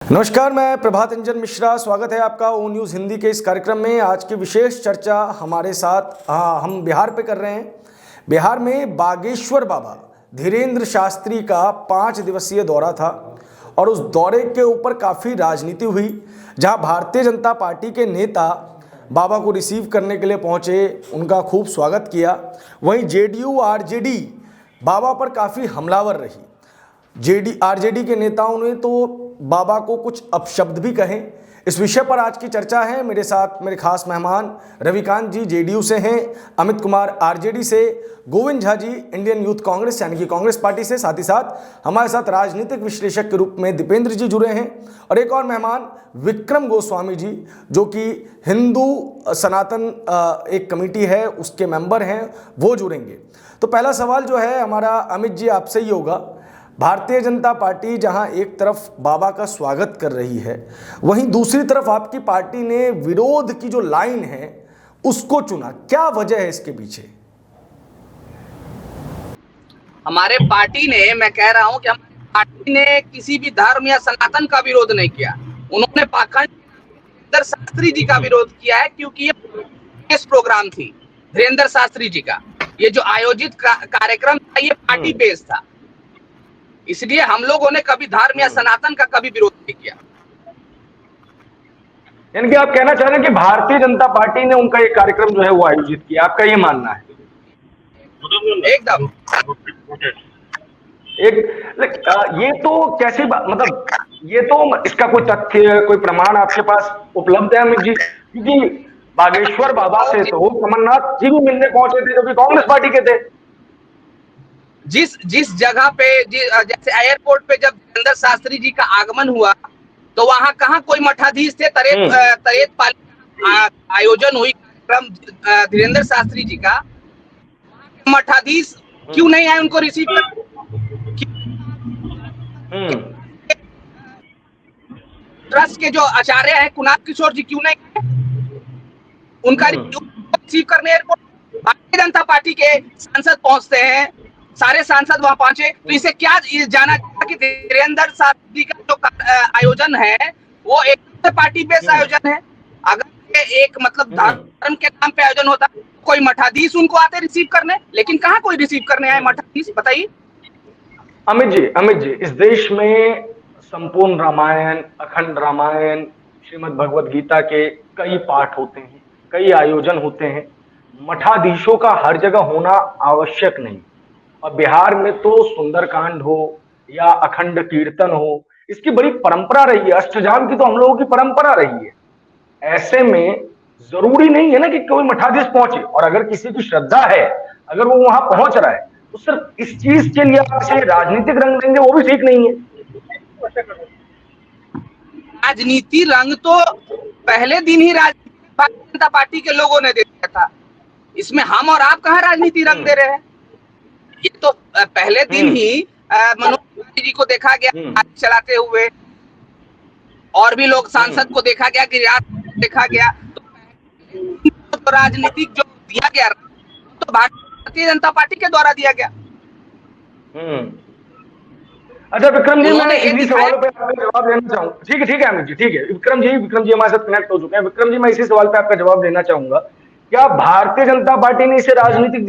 नमस्कार, मैं प्रभात रंजन मिश्रा। स्वागत है आपका ओ न्यूज़ हिंदी के इस कार्यक्रम में। आज की विशेष चर्चा हमारे साथ हम बिहार पे कर रहे हैं। बिहार में बागेश्वर बाबा धीरेन्द्र शास्त्री का 5 दिवसीय दौरा था और उस दौरे के ऊपर काफ़ी राजनीति हुई, जहां भारतीय जनता पार्टी के नेता बाबा को रिसीव करने के लिए पहुंचे, उनका खूब स्वागत किया। वहीं जेडीयू आरजेडी बाबा पर काफ़ी हमलावर रही। आरजेडी के नेताओं ने तो बाबा को कुछ अपशब्द भी कहे। इस विषय पर आज की चर्चा है। मेरे साथ मेरे खास मेहमान रविकांत जी जेडीयू से हैं, अमित कुमार आरजेडी से, गोविंद झा जी इंडियन यूथ कांग्रेस यानी कि कांग्रेस पार्टी से, साथ ही साथ हमारे साथ राजनीतिक विश्लेषक के रूप में दीपेंद्र जी जुड़े हैं, और एक और मेहमान विक्रम गोस्वामी जी, जो कि हिंदू सनातन एक कमेटी है उसके मेंबर हैं, वो जुड़ेंगे। तो पहला सवाल जो है हमारा अमित जी आपसे ही होगा। भारतीय जनता पार्टी जहां एक तरफ बाबा का स्वागत कर रही है, वहीं दूसरी तरफ आपकी पार्टी ने विरोध की जो लाइन है उसको चुना, क्या वजह है इसके पीछे? हमारे पार्टी ने, मैं कह रहा हूं कि हमारी पार्टी ने किसी भी धर्म या सनातन का विरोध नहीं किया। उन्होंने पाखंड धीरेन्द्र शास्त्री जी का विरोध किया है, क्योंकि ये प्रोग्राम थी धीरेन्द्र शास्त्री जी का। ये जो आयोजित कार्यक्रम था ये पार्टी बेस्ड था, इसलिए हम लोगों ने कभी धर्म या सनातन का कभी विरोध नहीं किया। यानी कि आप कहना चाह रहे हैं कि भारतीय जनता पार्टी ने उनका एक कार्यक्रम जो है वो आयोजित किया, आपका ये मानना है? एकदम। ये तो कैसे मतलब ये तो इसका कोई तथ्य, कोई प्रमाण आपके पास उपलब्ध है अमित जी? क्योंकि बागेश्वर बाबा से तो कमलनाथ जी भी मिलने पहुंचे थे, जो कि कांग्रेस पार्टी के थे। जिस जगह पे जैसे एयरपोर्ट पे जब धीरेन्द्र शास्त्री जी का आगमन हुआ, तो वहां कहाँ कोई मठाधीश थे? तरेत पाली आयोजन हुई कार्यक्रम धीरेन्द्र शास्त्री जी का, मठाधीश क्यों नहीं आए उनको रिसीव कर? ट्रस्ट के जो आचार्य हैं कुणाल किशोर जी क्यों नहीं गए उनका रिसीव करने? एयरपोर्ट भारतीय जनता पार्टी के सांसद पहुंचते हैं, सारे सांसद वहां पहुंचे, तो इसे क्या जाना कि धीरेन्द्र शास्त्री का जो आयोजन है वो एक पार्टी बेस्ड आयोजन है। अगर ये एक मतलब धर्म के नाम पे आयोजन होता, कोई मठाधीश उनको आते रिसीव करने, लेकिन कहाँ कोई रिसीव करने आए मठाधीश? बताइए अमित जी, इस देश में संपूर्ण रामायण, अखंड रामायण, श्रीमद् भगवद गीता के कई पाठ होते हैं, कई आयोजन होते हैं। मठाधीशों का हर जगह होना आवश्यक नहीं। और बिहार में तो सुंदरकांड हो या अखंड कीर्तन हो, इसकी बड़ी परंपरा रही है। अष्टजाम की तो हम लोगों की परंपरा रही है। ऐसे में जरूरी नहीं है ना कि कोई मठाधीश पहुंचे, और अगर किसी की श्रद्धा है, अगर वो वहां पहुंच रहा है, तो सिर्फ इस चीज के लिए आप इसे राजनीतिक रंग देंगे, वो भी ठीक नहीं है। राजनीति रंग तो पहले दिन ही भारतीय जनता पार्टी के लोगों ने दे दिया था। इसमें हम और आप कहाँ राजनीति रंग दे रहे हैं? ये तो पहले दिन ही मनोज तिवारी जी को देखा गया चलाते हुए, और भी लोग सांसद को देखा गया, गिरिराज देखा गया। तो राजनीतिक जो दिया गया तो भारतीय जनता पार्टी के द्वारा दिया गया। अच्छा विक्रम जी, मैं इन्हीं सवालों पे आपका जवाब देना चाहूंगा। ठीक है अमित जी, ठीक है। विक्रम जी हमारे साथ कनेक्ट हो चुके हैं। विक्रम जी, मैं इसी सवाल पे आपका जवाब देना चाहूंगा। क्या भारतीय जनता पार्टी ने इसे राजनीतिक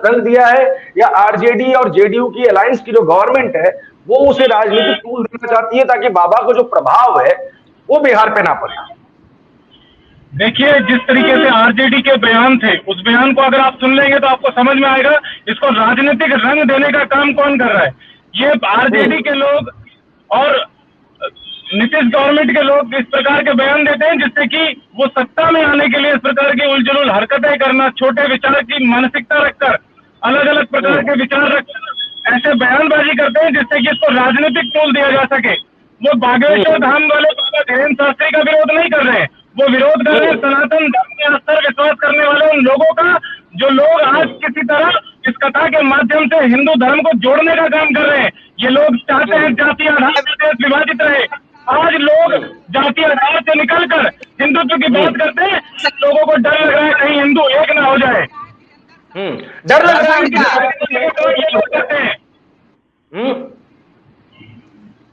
रंग दिया है, या आरजेडी और जेडीयू की अलायंस की जो गवर्नमेंट है वो उसे राजनीतिक टूल देना चाहती है, ताकि बाबा को जो प्रभाव है वो बिहार पे ना पड़े? देखिए, जिस तरीके से आरजेडी के बयान थे, उस बयान को अगर आप सुन लेंगे तो आपको समझ में आएगा इसको राजनीतिक रंग देने का काम कौन कर रहा है। ये आरजेडी के लोग और नीतीश गवर्नमेंट के लोग इस प्रकार के बयान देते हैं जिससे कि वो सत्ता में आने के लिए इस प्रकार की उलझुल हरकतें करना, छोटे विचार की मानसिकता रखकर, अलग अलग प्रकार के विचार रखकर ऐसे बयानबाजी करते हैं जिससे कि इसको राजनीतिक टूल दिया जा सके। वो बागेश्वर धाम वाले बाबा धीरेन्द्र शास्त्री का विरोध नहीं कर रहे हैं, वो विरोध कर रहे हैं सनातन धर्म में अस्तर विश्वास करने वाले उन लोगों का, जो लोग आज किसी तरह इस कथा के माध्यम से हिंदू धर्म को जोड़ने का काम कर रहे हैं। ये लोग चाहते हैं जाति आधार पर देश विभाजित रहे। आज लोग जाति आधार से निकलकर हिंदुत्व की बात करते हैं, लोगों को डर लग रहा है कहीं हिंदू एक ना हो जाए। डर लग रहा है।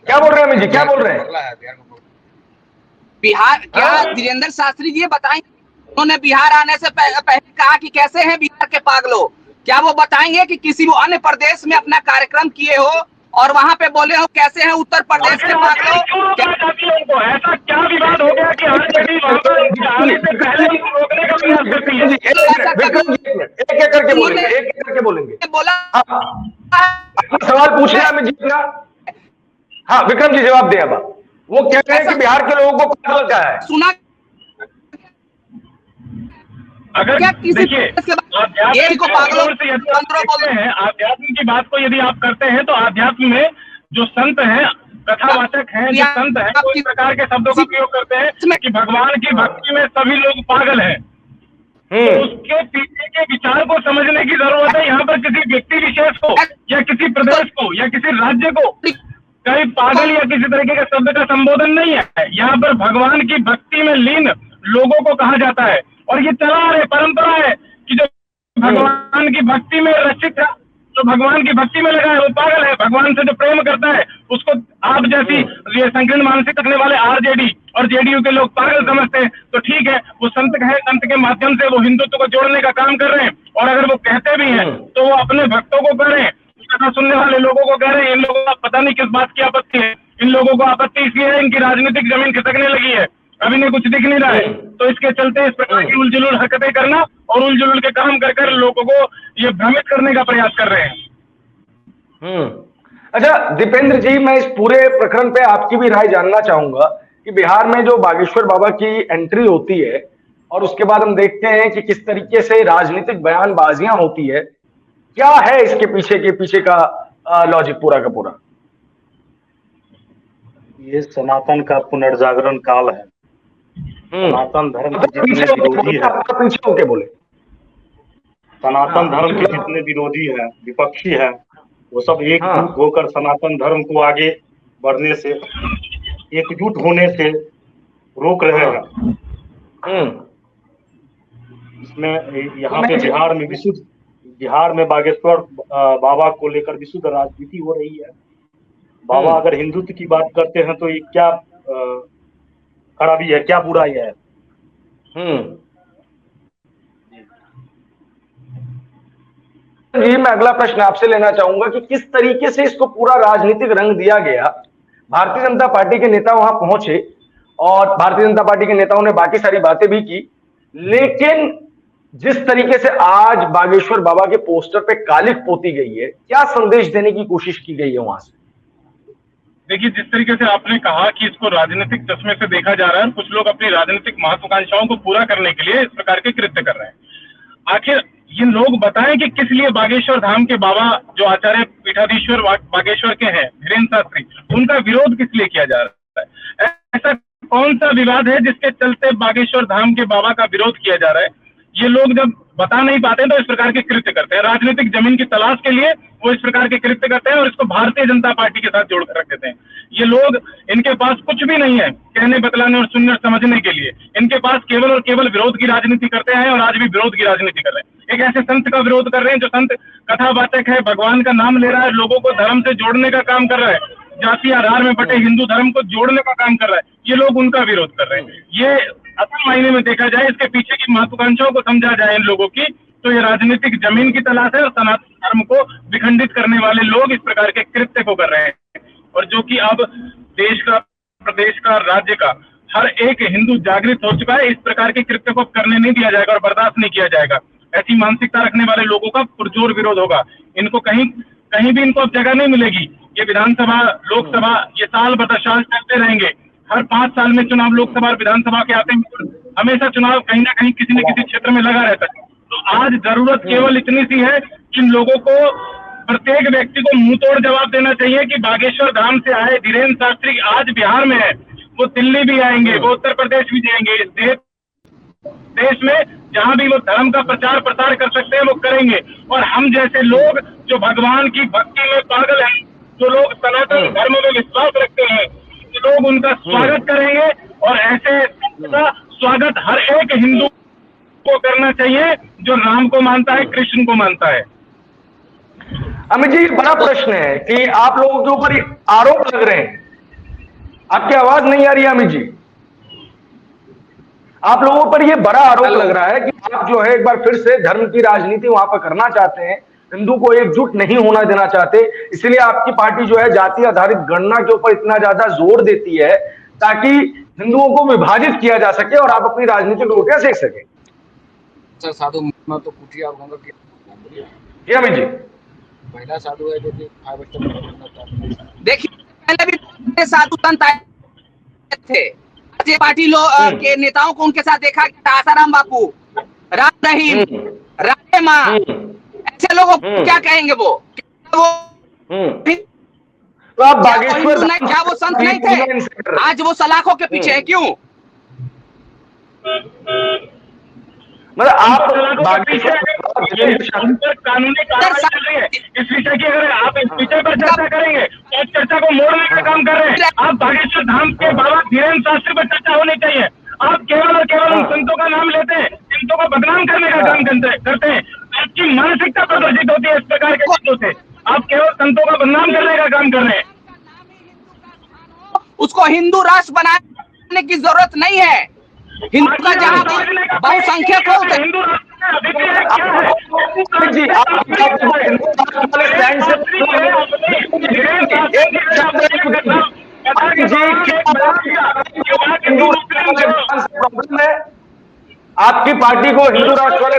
क्या बोल रहे हैं अमित जी, क्या बोल रहे हैं? बिहार क्या हाँ। धीरेन्द्र शास्त्री जी ये बताएंगे? उन्होंने बिहार आने से पहले कहा कि कैसे हैं बिहार के पागलों, क्या वो बताएंगे कि किसी वो अन्य प्रदेश में अपना कार्यक्रम किए हो और वहां पे बोले हो कैसे हैं उत्तर प्रदेश के पागलों? क्यों रोकना चाहती है उनको? ऐसा क्या विवाद हो गया कि आरजेडी वहां पर उनके आने से पहले उनको रोकने का प्रयास करती है? एक एक करके बोलेंगे, एक एक करके बोलेंगे। बोला अपना सवाल पूछना है, मैं जीतना। हाँ विक्रम जी जवाब दें। अब वो कह रहे हैं कि बिहार के लोगों को पागल क्या है? सुना अगर क्या किसी देखिए एक को पागलों आध्यात्म की बात को यदि आप करते हैं तो आध्यात्म में जो संत हैं, कथावाचक हैं, जो संत हैं, वो इस प्रकार के शब्दों का प्रयोग करते हैं कि भगवान की भक्ति में सभी लोग पागल हैं। तो उसके पीछे के विचार को समझने की जरूरत है। यहाँ पर किसी व्यक्ति विशेष को या किसी प्रदेश को या किसी राज्य को कहीं पागल या किसी तरीके के शब्द का संबोधन नहीं है। यहाँ पर भगवान की भक्ति में लीन लोगों को कहा जाता है और ये चला आ रही परंपरा है कि जो भगवान की भक्ति में रचित है, जो भगवान की भक्ति में लगा है, वो पागल है। भगवान से जो प्रेम करता है उसको आप जैसी ये संकीर्ण मानसिक रखने वाले आरजेडी और जेडीयू के लोग पागल समझते हैं। तो ठीक है, वो संत है, संत के माध्यम से वो हिंदुत्व को जोड़ने का काम कर रहे हैं और अगर वो कहते भी हैं तो वो अपने भक्तों को कह रहे हैं, कथा सुनने वाले लोगों को कह रहे हैं। इन लोगों को पता नहीं किस बात की आपत्ति है। इन लोगों को आपत्ति इसलिए है इनकी राजनीतिक जमीन खिसकने लगी है, अभी नहीं कुछ दिख नहीं रहा है। तो इसके चलते इस प्रकार की उलझुल हरकतें करना और उलझुल के काम कर कर लोगों को ये भ्रमित करने का प्रयास कर रहे हैं। अच्छा दीपेंद्र जी, मैं इस पूरे प्रकरण पे आपकी भी राय जानना चाहूंगा कि बिहार में जो बागेश्वर बाबा की एंट्री होती है और उसके बाद हम देखते हैं कि किस तरीके से राजनीतिक बयानबाजियां होती है, क्या है इसके पीछे का लॉजिक पूरा का पूरा? ये सनातन का पुनर्जागरण काल है। सनातन धर्म के जितने विरोधी है, पीछे होके बोले, सनातन धर्म के जितने विरोधी है, विपक्षी है, वो सब एकजुट होकर सनातन धर्म को आगे बढ़ने से, एकजुट होने से रोक रहे हैं। इसमें यहाँ पे बिहार में बागेश्वर बाबा को लेकर विशुद्ध राजनीति हो रही है। बाबा अगर हिंदुत्व की बात करते हैं तो ये क्या खराबी है, क्या बुराई है? जी मैं अगला प्रश्न आपसे लेना चाहूंगा कि किस तरीके से इसको पूरा राजनीतिक रंग दिया गया। भारतीय जनता पार्टी के नेता वहां पहुंचे और भारतीय जनता पार्टी के नेताओं ने बाकी सारी बातें भी की, लेकिन जिस तरीके से आज बागेश्वर बाबा के पोस्टर पे कालिख पोती गई है, क्या संदेश देने की कोशिश की गई है वहां से? देखिए, जिस तरीके से आपने कहा कि इसको राजनीतिक चश्मे से देखा जा रहा है, कुछ लोग अपनी राजनीतिक महत्वाकांक्षाओं को पूरा करने के लिए इस प्रकार के कृत्य कर रहे हैं। आखिर ये लोग बताएं कि किस लिए बागेश्वर धाम के बाबा जो आचार्य पीठाधीश्वर बागेश्वर के हैं धीरेन्द्र शास्त्री, उनका विरोध किस लिए किया जा रहा है? ऐसा कौन सा विवाद है जिसके चलते बागेश्वर धाम के बाबा का विरोध किया जा रहा है? ये लोग जब बता नहीं पाते तो इस प्रकार के कृत्य करते हैं। राजनीतिक जमीन की तलाश के लिए वो इस प्रकार के कृत्य करते हैं और इसको भारतीय जनता पार्टी के साथ जोड़कर रख देते हैं। ये लोग, इनके पास कुछ भी नहीं है कहने, बतलाने और सुनने समझने के लिए। इनके पास केवल और केवल विरोध की राजनीति करते हैं और आज भी विरोध की राजनीति कर रहे हैं। एक ऐसे संत का विरोध कर रहे हैं जो संत कथावाचक है, भगवान का नाम ले रहा है, लोगों को धर्म से जोड़ने का काम कर रहा है, जाति आधार में बटे हिंदू धर्म को जोड़ने का काम कर रहा है। ये लोग उनका विरोध कर रहे हैं। ये असल मायने में देखा जाए, इसके पीछे की महत्वाकांक्षाओं को समझा जाए इन लोगों की, तो ये राजनीतिक जमीन की तलाश है और सनातन धर्म को विखंडित करने वाले लोग इस प्रकार के कृत्य को कर रहे हैं। और जो कि अब देश का, प्रदेश का, राज्य का हर एक हिंदू जागृत हो चुका है। इस प्रकार के कृत्य को करने नहीं दिया जाएगा और बर्दाश्त नहीं किया जाएगा। ऐसी मानसिकता रखने वाले लोगों का पुरजोर विरोध होगा। इनको कहीं भी इनको अब जगह नहीं मिलेगी। ये विधानसभा, लोकसभा, ये साल बदसाल चलते रहेंगे। हर 5 साल में चुनाव, लोकसभा और विधानसभा के आते हैं। हमेशा चुनाव कहीं ना कहीं किसी न किसी क्षेत्र में लगा रहता है। तो आज जरूरत केवल इतनी सी है कि इन लोगों को, प्रत्येक व्यक्ति को मुंह तोड़ जवाब देना चाहिए कि बागेश्वर धाम से आए धीरेन्द्र शास्त्री आज बिहार में है, वो दिल्ली भी आएंगे, वो उत्तर प्रदेश भी जाएंगे। इस देश में जहां भी वो धर्म का प्रचार प्रसार कर सकते हैं वो करेंगे। और हम जैसे लोग जो भगवान की भक्ति में पागल हैं, जो लोग सनातन धर्म में विश्वास रखते हैं, लोग उनका स्वागत करेंगे। और ऐसे का स्वागत हर एक हिंदू को करना चाहिए जो राम को मानता है, कृष्ण को मानता है। अमित जी, बड़ा प्रश्न है कि आप लोगों के ऊपर आरोप लग रहे हैं आपकी आवाज नहीं आ रही है अमित जी। आप लोगों पर यह बड़ा आरोप लग रहा है कि आप जो है एक बार फिर से धर्म की राजनीति वहां पर करना चाहते हैं, हिंदू को एकजुट नहीं होना देना चाहते, इसलिए आपकी पार्टी जो है जाति आधारित गणना के ऊपर इतना ज्यादा जोर देती है ताकि हिंदुओं को विभाजित किया जा सके और आप अपनी राजनीतिक रोटियां सेक सके। सर साधु मैं तो पूछिए आप होंगे कि जी अमित जी। पहला साधु है जो कि 5 स्टेप करना चाहते हैं। देखिए पहले भी बड़े साधु संत आए थे, आज ये पार्टी लोग के नेताओं को उनके साथ देखा गया, आसाराम बापू, राम रहीम, राधे माँ, ऐसे लोगों को क्या कहेंगे वो तो आप बागेश्वर क्या वो संत नहीं थे? आज वो सलाखों के पीछे है, क्यों? मतलब आप कानूनी कार्रवाई चल रही है इस विषय की। अगर आप इस विषय पर चर्चा करेंगे तो चर्चा को मोड़ने का काम कर रहे हैं। आप बागेश्वर धाम के बाबा धीरेन्द्र शास्त्री पर चर्चा होनी चाहिए। आप केवल और केवल उन संतों का नाम लेते हैं, संतों को बदनाम करने का काम करते हैं। आपकी मानसिकता प्रदर्शित होती है इस प्रकार के चीजों से। आप केवल संतों का बदनाम करने का काम कर रहे हैं। उसको हिंदू राष्ट्र बनाने की जरूरत नहीं है। हिंदू का जहाँ बहुसंख्यक हो हिंदू जी प्रॉब्लम है आपकी पार्टी को हिंदू राष्ट्र वाले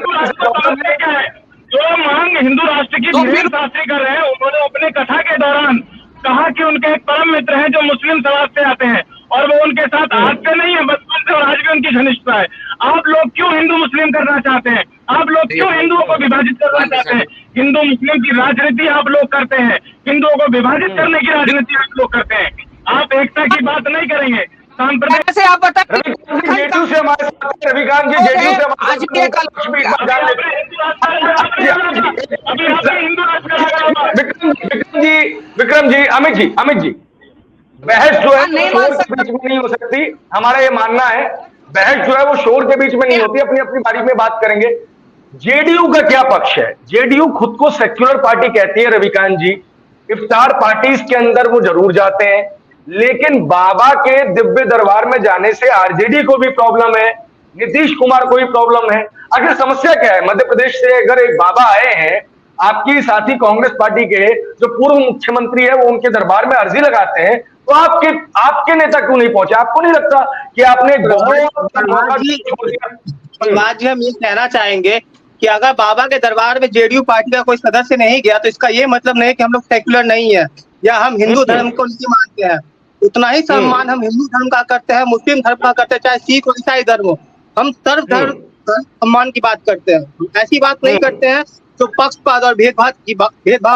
जो मांग हिंदू राष्ट्र की धीरेन्द्र शास्त्री कर रहे हैं, उन्होंने अपने कथा के दौरान कहा कि उनके एक परम मित्र हैं जो मुस्लिम समाज से आते हैं और वो उनके साथ आज से नहीं है, बचपन से और आज भी उनकी घनिष्ठता है। आप लोग क्यों हिंदू मुस्लिम करना चाहते हैं? आप लोग क्यों हिंदुओं को विभाजित करना चाहते हैं? हिंदू मुस्लिम की राजनीति आप लोग करते हैं, हिंदुओं को विभाजित करने की राजनीति आप लोग करते हैं। आप एकता की बात नहीं करेंगे। से आप बताइए, जेडीयू से हमारे साथ रविकांत जी, जेडीयू से आज के कल विक्रम जी, अमित जी, बहस जो है शोर के बीच में नहीं हो सकती। हमारा ये मानना है बहस जो है वो शोर के बीच में नहीं होती, अपनी अपनी बारी में बात करेंगे। जेडीयू का क्या पक्ष है? जेडीयू खुद को सेक्युलर पार्टी कहती है रविकांत जी। इफ्तार पार्टीज के अंदर वो जरूर जाते हैं, लेकिन बाबा के दिव्य दरबार में जाने से आरजेडी को भी प्रॉब्लम है, नीतीश कुमार को भी प्रॉब्लम है। आखिर समस्या क्या है? मध्य प्रदेश से अगर एक बाबा आए हैं, आपकी साथी कांग्रेस पार्टी के जो पूर्व मुख्यमंत्री है वो उनके दरबार में अर्जी लगाते हैं, तो आपके नेता क्यों नहीं पहुंचे? आपको नहीं लगता कि आपने आज हम ये कहना चाहेंगे कि अगर बाबा के दरबार में जेडीयू पार्टी का कोई सदस्य नहीं गया तो इसका ये मतलब नहीं कि हम लोग सेक्युलर नहीं है या हम हिंदू धर्म को नहीं मानते हैं। उतना ही सम्मान हम हिंदू धर्म का करते हैं, मुस्लिम धर्म का करते हैं, चाहे सिख और ईसाई धर्म हो। हम सर्व धर्म सम्मान की बात करते हैं, ऐसी बात नहीं करते हैं जो पक्षपात और भेदभाव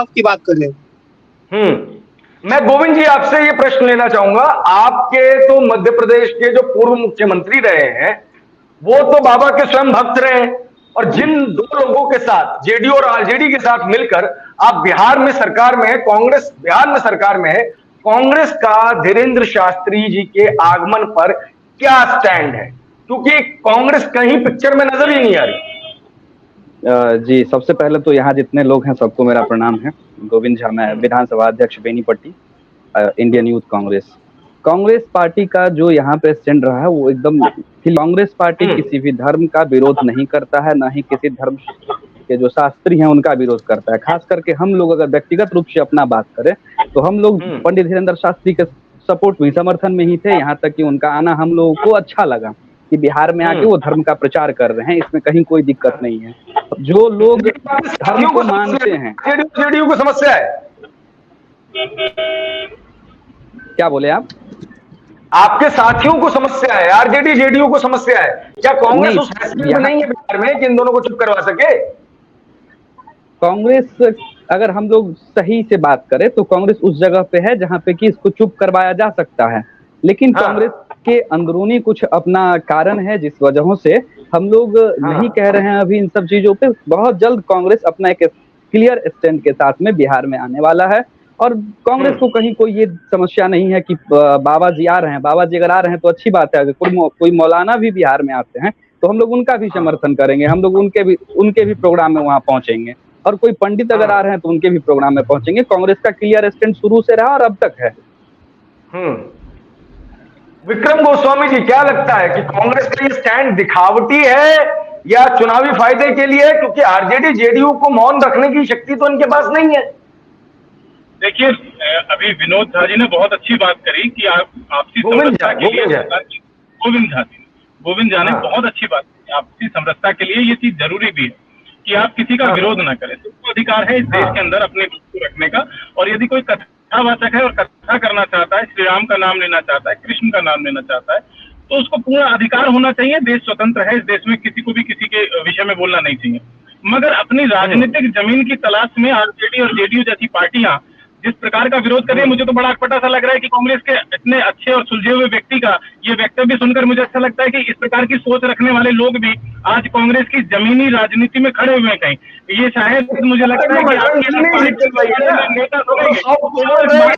की बात कर रहे हैं। मैं गोविंद जी आपसे ये प्रश्न लेना चाहूंगा। आपके तो मध्य प्रदेश के जो पूर्व मुख्यमंत्री रहे हैं वो तो बाबा के स्वयं भक्त रहे हैं, और जिन दो लोगों के साथ जेडीयू और आरजेडी के साथ मिलकर आप बिहार में सरकार में है, कांग्रेस बिहार में सरकार में है, कांग्रेस का धीरेन्द्र शास्त्री जी के आगमन पर क्या स्टैंड है? क्योंकि कांग्रेस कहीं पिक्चर में नजर ही नहीं आ रही। जी, सबसे पहले तो यहाँ जितने लोग हैं सबको मेरा प्रणाम है। गोविंद झा, मैं विधानसभा अध्यक्ष Benipatti, Indian youth Congress party का जो यहाँ पे स्टैंड रहा है वो एकदम, कांग्रेस पार्टी किसी भी धर्म का विरोध नहीं करता है, ना ही किसी धर्म के जो शास्त्री हैं उनका विरोध करता है। खास करके हम लोग अगर व्यक्तिगत रूप से अपना बात करें तो हम लोग पंडित धीरेन्द्र शास्त्री के सपोर्ट में, समर्थन में ही थे। यहाँ तक कि उनका आना हम लोगों को अच्छा लगा कि बिहार में आके वो धर्म का प्रचार कर रहे हैं, इसमें कहीं कोई दिक्कत नहीं है। जो लोग धर्म को मानते हैं, जेडीयू को समस्या है। क्या बोले आप? आपके साथियों को समस्या है, आरजेडी जेडीयू को समस्या है। क्या कांग्रेस उस फैसले में नहीं है बिहार में कि इन दोनों को चुप करवा सके? कांग्रेस, अगर हम लोग सही से बात करें तो कांग्रेस उस जगह पे है जहां पे कि इसको चुप करवाया जा सकता है, लेकिन कांग्रेस के अंदरूनी कुछ अपना कारण है जिस वजहों से हम लोग नहीं कह रहे हैं अभी इन सब चीजों पे। बहुत जल्द कांग्रेस अपना एक क्लियर स्टैंड के साथ में बिहार में आने वाला है, और कांग्रेस को कहीं कोई ये समस्या नहीं है कि बाबा जी आ रहे हैं। बाबा जी अगर आ रहे हैं तो अच्छी बात है, अगर कोई मौलाना भी बिहार में आते हैं तो हम लोग उनका भी समर्थन करेंगे, हम लोग उनके भी प्रोग्राम में वहां पहुंचेंगे, और कोई पंडित अगर आ रहे हैं तो उनके भी प्रोग्राम में पहुंचेंगे। कांग्रेस का क्लियर स्टैंड शुरू से रहा और अब तक है। विक्रम गोस्वामी जी, क्या लगता है कि कांग्रेस का ये स्टैंड दिखावटी है या चुनावी फायदे के लिए? क्योंकि आरजेडी जेडीयू को मौन रखने की शक्ति तो इनके पास नहीं है। देखिए, अभी विनोद झा जी ने बहुत अच्छी बात करी कि आपसी समरसता के लिए गोविंद झा ने बहुत अच्छी बात की। आपसी समरसता के लिए ये चीज जरूरी भी है कि आप किसी का विरोध ना करें। सबको अधिकार है इस देश के अंदर अपने मुख को रखने का, और यदि कोई कथावाचक है और कथा करना चाहता है, श्री राम का नाम लेना चाहता है, कृष्ण का नाम लेना चाहता है, तो उसको पूरा अधिकार होना चाहिए। देश स्वतंत्र है, इस देश में किसी को भी किसी के विषय में बोलना नहीं चाहिए। मगर अपनी राजनीतिक जमीन की तलाश में आरजेडी और जेडीयू जैसी पार्टियां जिस प्रकार का विरोध कर रही है, मुझे तो बड़ा अटपटा सा लग रहा है कि कांग्रेस के इतने अच्छे और सुलझे हुए व्यक्ति का ये वक्तव्य सुनकर मुझे अच्छा लगता है कि इस प्रकार की सोच रखने वाले लोग भी आज कांग्रेस की जमीनी राजनीति में खड़े हुए हैं कहीं। ये शायद मुझे लगता है कि नेता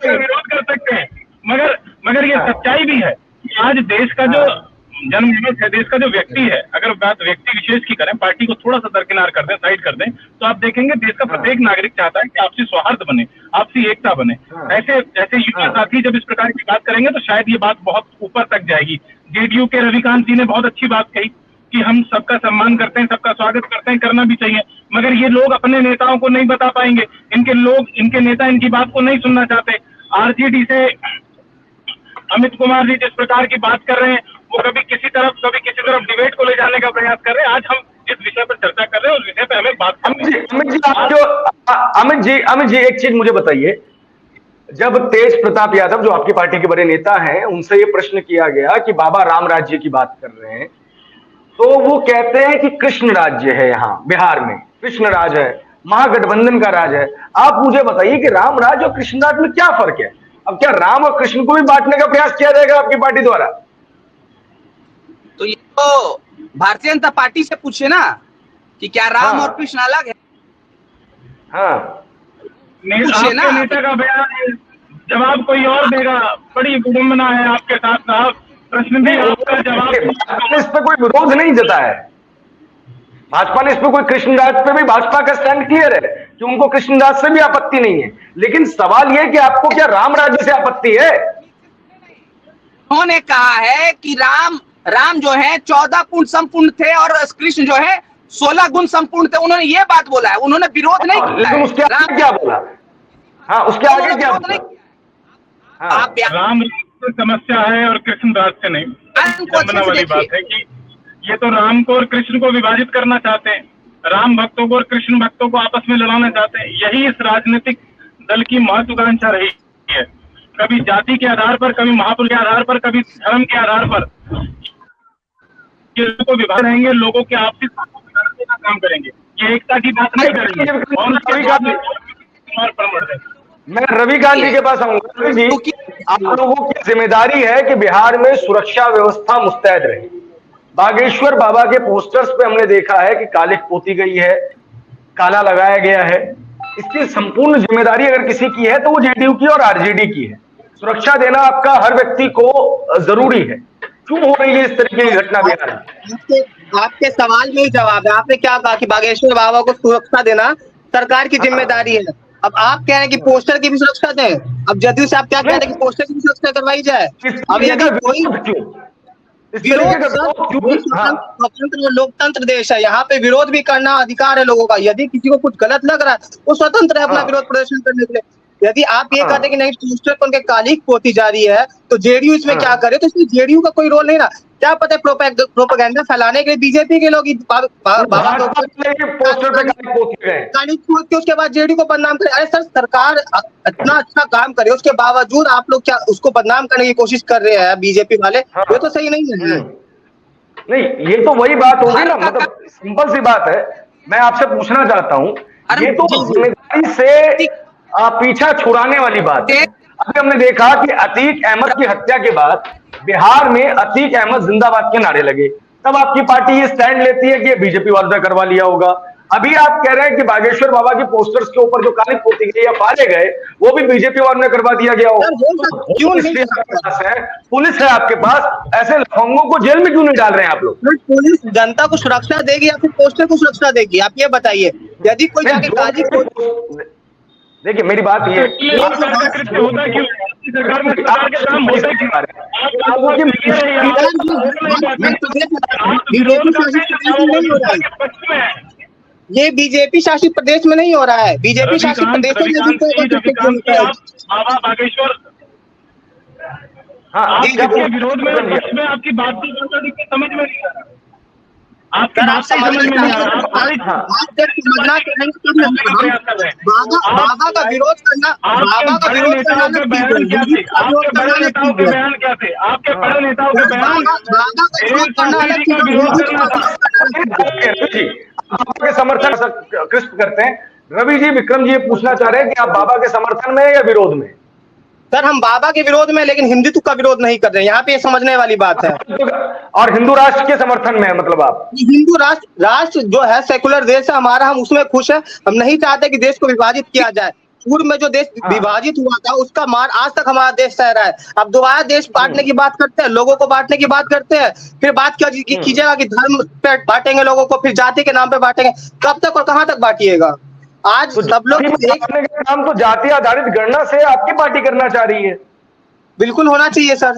विरोध कर सकते हैं, मगर ये सच्चाई भी है कि आज देश का जो जन्मदिवस है, देश का जो व्यक्ति है, अगर बात व्यक्ति विशेष की करें, पार्टी को थोड़ा सा दरकिनार कर दें, साइड कर दें, तो आप देखेंगे देश का प्रत्येक नागरिक चाहता है कि आपसी सौहार्द बने, आपसी एकता बने। ऐसे युवा साथी जब इस प्रकार की बात करेंगे तो शायद ये बात बहुत ऊपर तक जाएगी। जेडीयू के रविकांत जी ने बहुत अच्छी बात कही कि हम सबका सम्मान करते हैं, सबका स्वागत करते हैं, करना भी चाहिए, मगर ये लोग अपने नेताओं को नहीं बता पाएंगे। इनके नेता इनकी बात को नहीं सुनना चाहते। आरजेडी से अमित कुमार जी जिस प्रकार की बात कर रहे हैं, वो कभी किसी तरफ डिबेट को ले जाने का प्रयास कर रहे हैं। आज हम जिस विषय पर चर्चा कर रहे हैं उस विषय पे हमें बात अमित जी एक चीज मुझे बताइए, जब तेज प्रताप यादव जो आपकी पार्टी के बड़े नेता हैं उनसे ये प्रश्न किया गया कि बाबा राम राज्य की बात कर रहे हैं, तो वो कहते हैं कि कृष्ण राज्य है, यहाँ बिहार में कृष्ण राज है, महागठबंधन का राज है। आप मुझे बताइए कि राम राज और कृष्ण राज में क्या फर्क है? अब क्या राम और कृष्ण को भी बांटने का प्रयास किया जाएगा आपकी पार्टी द्वारा? तो ये तो भारतीय जनता पार्टी से पूछे ना कि क्या राम और कृष्ण अलग है। पूछे ना, नेता का बयान जवाब कोई और देगा। बड़ी विडंबना है आपके साथ साहब, प्रश्न भी आपका जवाब। इस पे कोई विरोध नहीं जताया है भाजपा ने, इस पे कोई कृष्णराज पे भी भाजपा का स्टैंड क्लियर है कि उनको कृष्णराज से भी आपत्ति नहीं है। लेकिन सवाल यह कि आपको क्या राम राज्य से आपत्ति है? उन्होंने कहा है कि राम जो है 14 गुण संपूर्ण थे और कृष्ण जो है 16 गुण संपूर्ण थे। उन्होंने ये बात बोला है, उन्होंने विरोध नहीं किया। लेकिन उसके आगे क्या बोला? हाँ, उसके आगे क्या बोला? आप राम से समस्या है और कृष्ण राज से नहीं। वाली बात है कि ये तो राम को और कृष्ण को विभाजित करना चाहते हैं, राम भक्तों को और कृष्ण भक्तों को आपस में लड़ाना चाहते हैं। यही इस राजनीतिक दल की महत्वाकांक्षा रही है। कभी जाति के आधार पर, कभी महापुरुष के आधार पर, कभी धर्म के आधार पर ये लोग विभाजित रहेंगे, लोगों के आपसी का काम करेंगे, ये एकता की बात नहीं करेंगे। मैं रविकांत जी के पास आऊंगा। रवि जी, आप लोगों की जिम्मेदारी है कि बिहार में सुरक्षा व्यवस्था मुस्तैद रहे। बागेश्वर बाबा के पोस्टर्स पे हमने देखा है कि कालिख पोती गई है, काला लगाया गया है। इसकी संपूर्ण जिम्मेदारी अगर किसी की है तो वो जेडीयू की और आरजेडी की है। सुरक्षा देना आपका हर व्यक्ति को जरूरी है। क्यों हो रही है इस तरीके की घटना बिहार में? आपके सवाल में ही जवाब है। आपने क्या कहा कि बागेश्वर बाबा को सुरक्षा देना सरकार की जिम्मेदारी है। अब आप कह रहे हैं कि पोस्टर की भी सुरक्षा दें। अब जदयू से आप क्या कह रहे हैं कि पोस्टर की भी सुरक्षा करवाई जाए? अब यदि कोई स्वतंत्र लोकतंत्र देश है, यहाँ पे विरोध भी करना अधिकार है लोगों का। यदि किसी को कुछ गलत लग रहा है वो स्वतंत्र है अपना विरोध प्रदर्शन करने के लिए। यदि आप ये कहते हैं कि नहीं पोस्टर पर उनके कालिख पोती जा रही है तो जेडीयू इसमें क्या करे, तो इसमें जेडीयू का कोई रोल नहीं रहा। क्या पता है प्रोपेगेंडा फैलाने के लिए बीजेपी के लोग कालिख पोत के उसके बाद जेडीयू को बदनाम करे। अरे सर, सरकार इतना अच्छा काम करे उसके बावजूद आप लोग क्या उसको बदनाम करने की कोशिश कर रहे हैं बीजेपी वाले, ये तो सही नहीं है। नहीं, ये तो वही बात होगी ना, मतलब सिंपल सी बात है। मैं आपसे पूछना चाहता हूँ, ये तो जिम्मेदारी से पीछा छुड़ाने वाली बात है। अभी हमने देखा कि अतीक अहमद की हत्या के बाद बिहार में अतीक अहमद जिंदाबाद के नारे लगे, तब आपकी पार्टी ये स्टैंड लेती है कि बीजेपी वालों ने करवा लिया होगा। अभी आप कह रहे हैं कि बागेश्वर बाबा के पोस्टर्स के ऊपर जो कालिख पोती गई या फाड़े गए वो भी बीजेपी वालों ने करवा दिया गया होगा। क्यों नहीं आपके पास है, पुलिस है आपके पास, ऐसे लफंगों को जेल में क्यों नहीं डाल रहे हैं आप लोग? पुलिस जनता को सुरक्षा देगी या फिर पोस्टर को सुरक्षा देगी, आप ये बताइए। यदि कोई जाके देखिए मेरी बात ये आपकी सरकार में सरकार के काम होते क्यों? बीजेपी शासित प्रदेश में नहीं हो रहा है, ये बीजेपी शासित प्रदेश में नहीं हो रहा है, बीजेपी शासित प्रदेशों में बाबा बागेश्वर आपके विरोध में पक्ष में आपकी बात की समझ में नहीं आ रहा, आपकी बात समझ में नहीं आ रहा। आप जब समझना चाहेंगे बाबा का विरोध करना, बाबा का विरोध करना आपके बड़े नेताओं के बयान क्या थे? आपके बड़े नेताओं के बयान बाबा का विरोध करना अलग चीज है, रवि जी आपके समर्थन क्रिस्प करते हैं। रवि जी, विक्रम जी ये पूछना चाह रहे हैं कि आप बाबा के समर्थन में या विरोध में? सर हम बाबा के विरोध में, लेकिन हिंदुत्व का विरोध नहीं कर रहे हैं, यहाँ पे ये समझने वाली बात है। और हिंदू राष्ट्र के समर्थन में है, मतलब आप हिंदू राष्ट्र जो है सेकुलर देश है हमारा, हम उसमें खुश है। हम नहीं चाहते कि देश को विभाजित किया जाए। पूर्व में जो देश विभाजित हुआ था उसका मार आज तक हमारा देश सह रहा है। अब दोबारा देश बांटने की बात करते हैं, लोगों को बांटने की बात करते हैं, फिर बात क्या कीजिएगा कि धर्म पे बांटेंगे लोगों को, फिर जाति के नाम पे बांटेंगे। कब तक और कहां तक बांटिएगा? आज तो सब लोग काम तो जाति आधारित गणना से आपकी पार्टी करना चाह रही है। बिल्कुल होना चाहिए सर,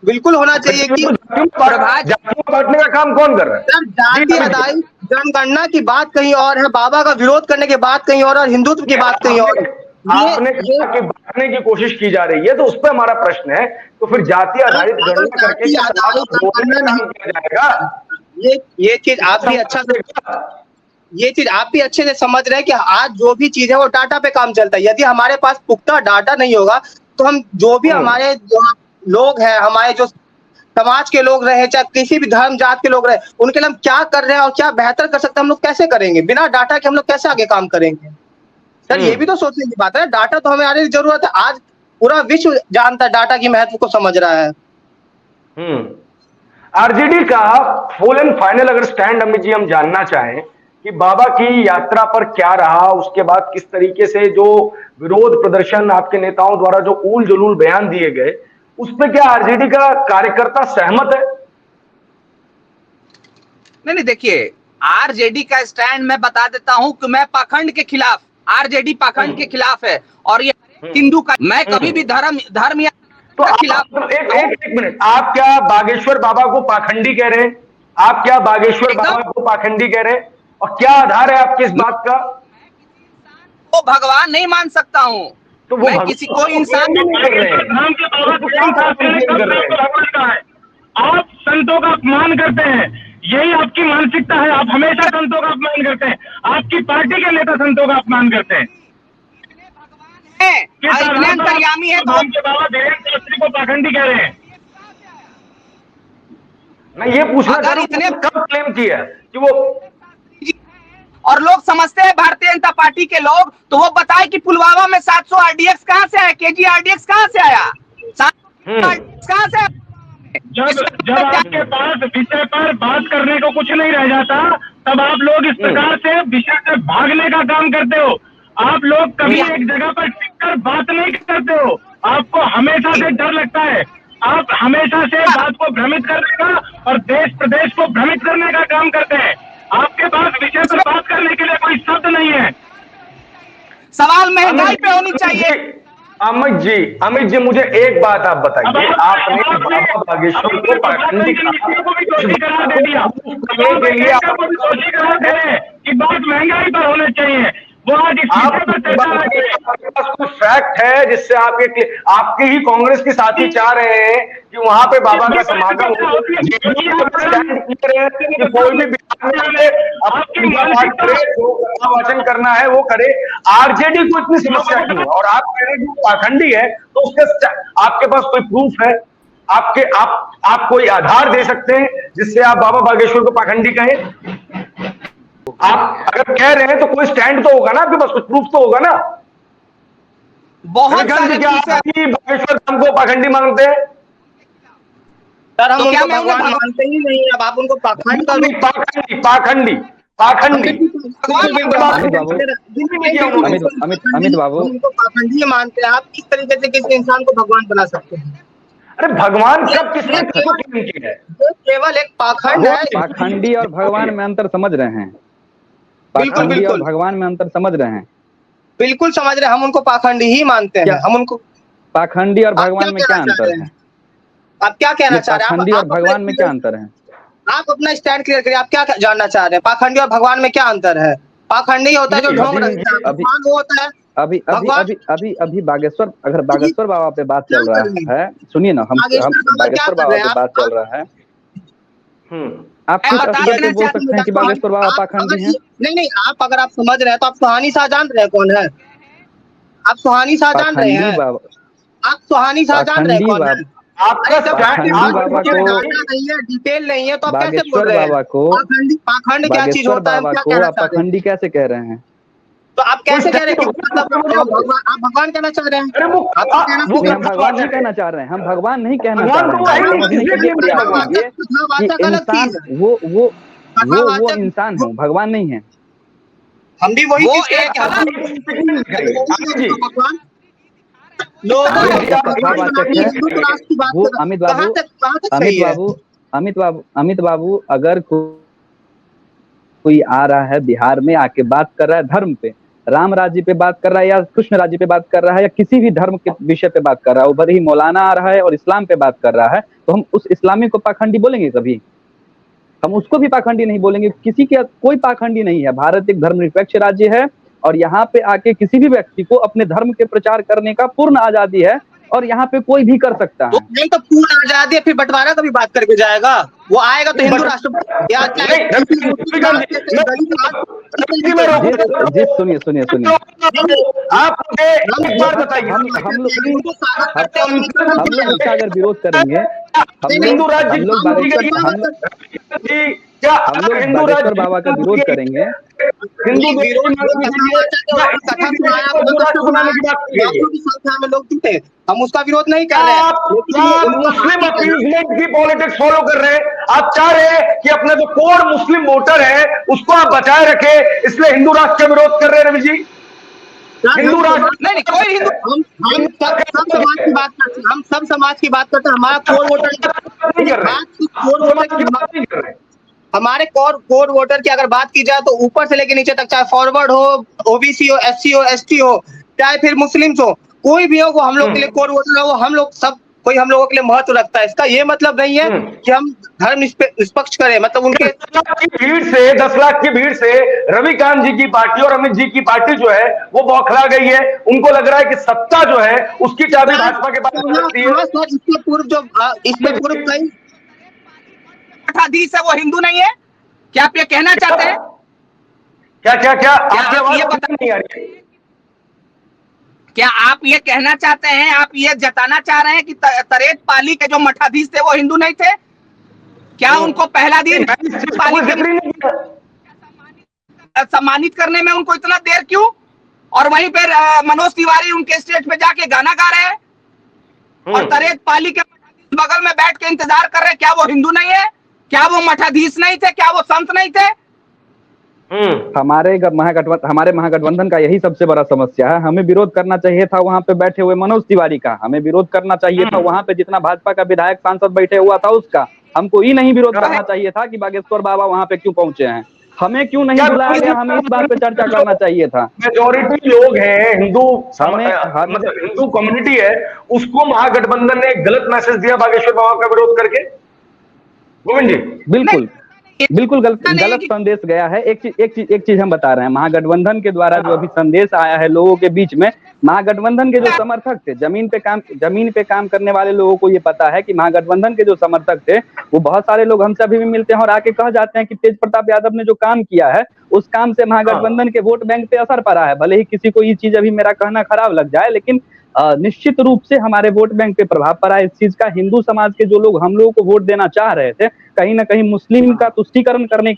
बिल्कुल होना चाहिए कि बांटने का काम कौन कर रहा है? सर जाति आधारित जनगणना की बात कहीं और है, बाबा का विरोध करने की बात कहीं और हिंदुत्व की बात कहीं और। आपने कहा कि बांटने की कोशिश की जा रही है, तो उस पर हमारा प्रश्न है, तो फिर जाति आधारित गणना करके किया जाएगा? ये चीज आप भी अच्छा से, ये चीज आप भी अच्छे से समझ रहे हैं कि आज जो भी चीज है वो डाटा पे काम चलता है। यदि हमारे पास पुख्ता डाटा नहीं होगा तो हम जो भी हमारे जो लोग हैं, हमारे जो समाज के लोग रहे, चाहे किसी भी धर्म जात के लोग रहे, उनके लिए हम क्या कर रहे हैं और क्या बेहतर कर सकते हैं हम लोग कैसे करेंगे? बिना डाटा के हम लोग कैसे आगे काम करेंगे? सर ये भी तो सोचने की बात है। डाटा तो हमें आने की जरूरत है। आज पूरा विश्व जानता है, डाटा की महत्व को समझ रहा है। आरजेडी का फुल एंड फाइनल अगर स्टैंड अमित जी हम जानना चाहें कि बाबा की यात्रा पर क्या रहा, उसके बाद किस तरीके से जो विरोध प्रदर्शन आपके नेताओं द्वारा जो ऊल जुलूल बयान दिए गए, उस पर क्या आरजेडी का कार्यकर्ता सहमत है? नहीं, देखिए आरजेडी का स्टैंड मैं बता देता हूं कि मैं पाखंड के खिलाफ, आरजेडी पाखंड के खिलाफ है। और ये हिंदू का, मैं कभी भी धर्म या तो खिलाफ। एक मिनट, आप क्या बागेश्वर बाबा को पाखंडी कह रहे हैं? आप क्या बागेश्वर बाबा को पाखंडी कह रहे हैं? और क्या आधार है आपके इस बात का? वो भगवान नहीं मान सकता हूँ, तो वो मैं किसी कोई इंसान नहीं कर रहे हैं। आप संतों का अपमान करते हैं, यही आपकी मानसिकता है। आप हमेशा संतों का अपमान करते हैं, आपकी पार्टी के नेता संतों का अपमान करते हैं। इतने अंतर्यामी है तो आपके बाबा धीरेन्द्र शास्त्री को पाखंडी कह रहे हैं। मैं ये पूछना चाह रहा हूं, कब क्लेम किया कि वो, और लोग समझते हैं भारतीय जनता पार्टी के लोग, तो वो बताए कि पुलवामा में 700 आरडीएक्स कहां से आया, केजी आरडीएक्स कहां से आया, कहां से? जब आपके पास विषय पर बात करने को कुछ नहीं रह जाता, तब आप लोग इस प्रकार से विषय से भागने का काम करते हो। आप लोग कभी एक जगह पर टिककर बात नहीं करते हो, आपको हमेशा से डर लगता है। आप हमेशा से बात को भ्रमित करने का और देश प्रदेश को भ्रमित करने का काम करते हैं। आपके पास विषय पर बात करने के लिए कोई शब्द नहीं है। सवाल महंगाई पे होनी चाहिए। अमित जी मुझे एक बात आप बताइए, आपने बाबा बागेश्वर को पाखंडी करार दे दिया कि बात महंगाई पर होनी चाहिए। वो आज आपके पास कुछ फैक्ट है जिससे आपके ही कांग्रेस के साथी चाह रहे हैं कि वहां पे बाबा का समागम हो, कोई भी वाचन करना है वो करे। आरजेडी को इतनी समस्या क्यों है? और आप कह रहे हैं कि पाखंडी है, तो उसके आपके पास कोई प्रूफ है? आप कोई आधार दे सकते हैं जिससे आप बाबा बागेश्वर को पाखंडी कहें? आप अगर कह रहे हैं तो कोई स्टैंड तो होगा ना आपके पास, कुछ प्रूफ तो होगा ना? बहुत सारे बागेश्वर धाम को पाखंडी मानते हैं? सर हम उनको भगवान मानते ही नहीं। अब आप उनको पाखंड पाखंडी अमित बाबू उनको पाखंडी मानते हैं। आप किस तरीके से किसी इंसान को भगवान बना सकते हैं? अरे भगवान कब किसने किया है? केवल एक पाखंड है। पाखंडी और भगवान में अंतर समझ रहे हैं? पाखंडी और भगवान में अंतर समझ रहे हैं? बिल्कुल समझ रहे हैं। हम उनको पाखंडी ही मानते हैं। हम उनको पाखंडी और भगवान में क्या अंतर है? आप क्या कहना चाह रहे हैं? पाखंडी और भगवान में क्या अंतर है? आप अपना स्टैंड क्लियर करिए। आप क्या जानना चाह रहे हैं? पाखंडी और भगवान में क्या अंतर है? पाखंडी होता है जो ढोंग रखता है, भगवान वो होता है अभी बागेश्वर, अगर बागेश्वर बाबा पे बात चल रहा है, सुनिए ना, हम बागेश्वर बाबा पे बात चल रहा है। आप किस स्तर पे बोल सकते हैं कि बागेश्वर बाबा पाखंडी हैं? नहीं, आप अगर आप समझ रहे हैं तो आप सुहानी शाह जान रहे हैं कौन है? आप सुहानी शाह जान रहे हैं? आप सुहानी शाह जान रहे हैं कौन है? डिटेल नहीं है तो आप कैसे बोल रहे हैं? पाखंड क्या चीज होता है? आप पाखंडी कैसे कह रहे हैं? तो आप कैसे कह रहे हैं? आप भगवान कहना चाह रहे हैं? हम भगवान नहीं कहना चाह रहे हैं, हम भगवान नहीं कहना चाह रहे हैं। वो इंसान है, भगवान नहीं है। हम भी वही वो अमित बाबू अगर कोई आ रहा है बिहार में, आके बात कर रहा है धर्म पे, राम राज्य पे बात कर रहा है या कृष्ण राज्य पे बात कर रहा है या किसी भी धर्म के विषय पे बात कर रहा है, वो भले ही मौलाना आ रहा है और इस्लाम पे बात कर रहा है, तो हम उस इस्लामी को पाखंडी बोलेंगे? कभी हम उसको भी पाखंडी नहीं बोलेंगे। किसी के कोई पाखंडी नहीं है। भारत एक धर्मनिरपेक्ष राज्य है और यहाँ पे आके किसी भी व्यक्ति को अपने धर्म के प्रचार करने का पूर्ण आजादी है और यहाँ पे कोई भी कर सकता है। नहीं तो पूर्ण आजादी है, फिर बंटवारा का भी बात करके जाएगा। वो आएगा तो हिंदू राष्ट्र जी सुनिए आप मुझे एक बार बताइए, हम लोग इसका अगर विरोध करेंगे, हिंदू राज्य हम लोग बागेश्वर बाबा का विरोध करेंगे, संख्या में लोग जुटे, हम उसका विरोध नहीं कर रहे हैं। मुस्लिम अपीजमेंट की पॉलिटिक्स फॉलो कर रहे हैं। आप चाह रहे हैं कि अपना जो कोर मुस्लिम वोटर है उसको आप बचाए रखे, इसलिए हिंदू राष्ट्र का विरोध कर रहे हैं रवि जी। हिंदू राष्ट्र नहीं, कोई हिंदू, हम सब समाज की बात करते हैं, हम सब समाज की बात करते हैं। हमारा कोर वोटर, हमारे कोर वोटर की अगर बात की जाए तो ऊपर से लेकर नीचे तक, चाहे फॉरवर्ड हो, ओबीसी हो, एससी हो, एसटी हो, चाहे फिर मुस्लिम्स हो, कोई भी हो, वो हम लोग के लिए कोर वोटर है। वो हम लोग सब कोई हम लोगों के लिए महत्व रखता है। इसका ये मतलब नहीं है कि हम धर्म निष्पक्ष करें। मतलब उनके 10 लाख की भीड़ से रविकांत जी की पार्टी और अमित जी की पार्टी जो है वो बौखला गई है। उनको लग रहा है कि सत्ता जो है उसकी चाबी भाजपा के पास हो सकती है। इससे पूर्व कई हदीस है, वो हिंदू नहीं है। क्या आप ये कहना चाहते हैं? क्या आपकी आवाज नहीं आ रही है। क्या आप ये कहना चाहते हैं, आप ये जताना चाह रहे हैं कि तरेत पाली के जो मठाधीश थे वो हिंदू नहीं थे? क्या उनको पहला दिन सम्मानित करने में उनको इतना देर क्यों? और वहीं पर मनोज तिवारी उनके स्टेज पे जाके गाना गा रहे हैं और तरेत पाली के बगल में बैठ के इंतजार कर रहे हैं। क्या वो हिंदू नहीं है? क्या वो मठाधीश नहीं थे? क्या वो संत नहीं थे? हमारे महागठबंधन का यही सबसे बड़ा समस्या है। हमें विरोध करना चाहिए था वहां पे बैठे हुए मनोज तिवारी का, हमें विरोध करना चाहिए था वहां पे जितना भाजपा का विधायक सांसद बैठे हुआ था उसका। हमको ही नहीं विरोध करना चाहिए था कि बागेश्वर बाबा वहां पे क्यों पहुंचे हैं, हमें क्यों नहीं बुलाया गया, हमें इस बात पे चर्चा करना चाहिए था। मेजॉरिटी लोग हैं, हिंदू कम्युनिटी है, उसको महागठबंधन ने गलत मैसेज दिया बागेश्वर बाबा का विरोध करके। गोविंद जी बिल्कुल गलत संदेश गया है। एक चीज हम बता रहे हैं, महागठबंधन के द्वारा जो अभी संदेश आया है लोगों के बीच में, महागठबंधन के जो समर्थक थे, जमीन पे काम करने वाले लोगों को ये पता है कि महागठबंधन के जो समर्थक थे वो बहुत सारे लोग हमसे अभी भी मिलते हैं और आके कह जाते हैं कि तेज प्रताप यादव ने जो काम किया है उस काम से महागठबंधन के वोट बैंक पे असर पड़ा है। भले ही किसी को ये चीज अभी मेरा कहना खराब लग जाए, लेकिन निश्चित रूप से हमारे वोट बैंक पे प्रभाव पड़ा है इस चीज का। हिंदू समाज के जो लोग हम लोगों को वोट देना चाह रहे थे, कहीं ना कहीं मुस्लिम का तुष्टीकरण करने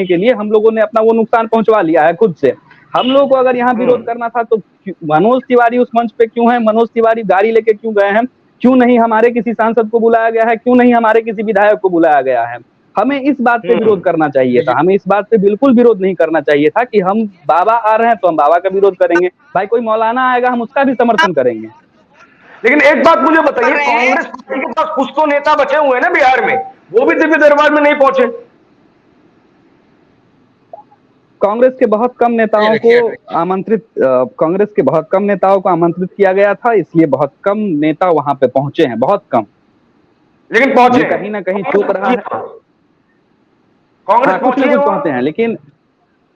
के लिए हम लोगों ने अपना वो नुकसान पहुंचवा लिया है खुद से। हम लोगों को अगर यहाँ विरोध करना था तो मनोज तिवारी उस मंच पे क्यों है, मनोज तिवारी गाड़ी लेके क्यों गए हैं, क्यों नहीं हमारे किसी सांसद को बुलाया गया है, क्यों नहीं हमारे किसी विधायक को बुलाया गया है। हमें इस बात पे विरोध करना चाहिए था, हमें इस बात पे बिल्कुल विरोध नहीं करना चाहिए था कि हम बाबा आ रहे हैं तो हम बाबा का विरोध करेंगे, भाई कोई मौलाना आएगा हम उसका भी समर्थन करेंगे। लेकिन एक बात मुझे बताइए, कांग्रेस पार्टी के पास कुछ तो नेता बचे हुए हैं ना बिहार में, वो भी दिव्य दरबार में नहीं पहुंचे। कांग्रेस के बहुत कम नेताओं को आमंत्रित किया गया था, इसलिए बहुत कम नेता वहां पे पहुंचे हैं, बहुत कम, लेकिन पहुंचे कहीं ना कहीं चूक रहा है। कांग्रेस कुछ लोग पहुंचे हैं, लेकिन